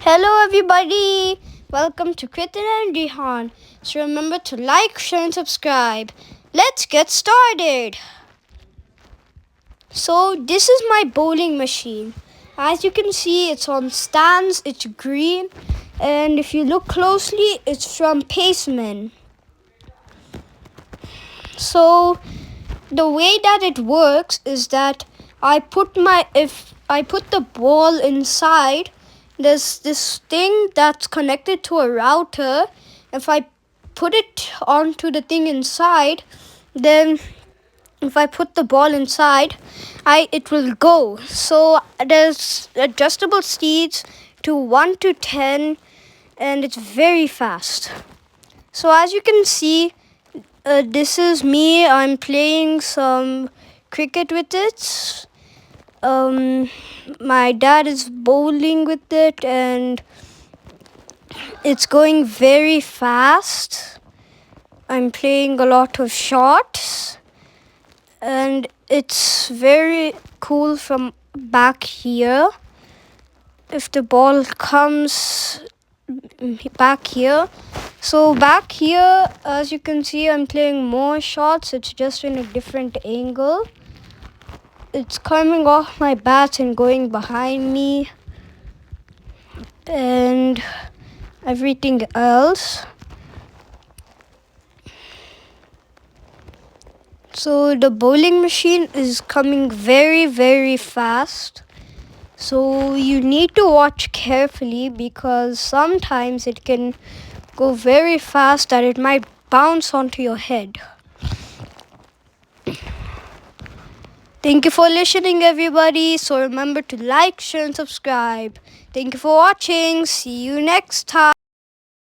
Hello everybody! Welcome to Kritin and Rihaan. So remember to like, share and subscribe. Let's get started! So this is my bowling machine. As you can see, it's on stands, it's green, and if you look closely, it's from Paceman. So the way that it works is that if I put the ball inside, there's this thing that's connected to a router. If I put it onto the thing inside, then if I put the ball inside, it will go. So there's adjustable speeds to 1 to 10, and it's very fast. So as you can see, this is me. I'm playing some cricket with it. My dad is bowling with it, and it's going very fast. I'm playing a lot of shots, and it's very cool from back here. If the ball comes back here, so back here, as you can see, I'm playing more shots. It's just in a different angle. It's coming off my bat and going behind me and everything else. So the bowling machine is coming very, very fast. So you need to watch carefully because sometimes it can go very fast that it might bounce onto your head. Thank you for listening, everybody. So remember to like, share, and subscribe. Thank you for watching. See you next time.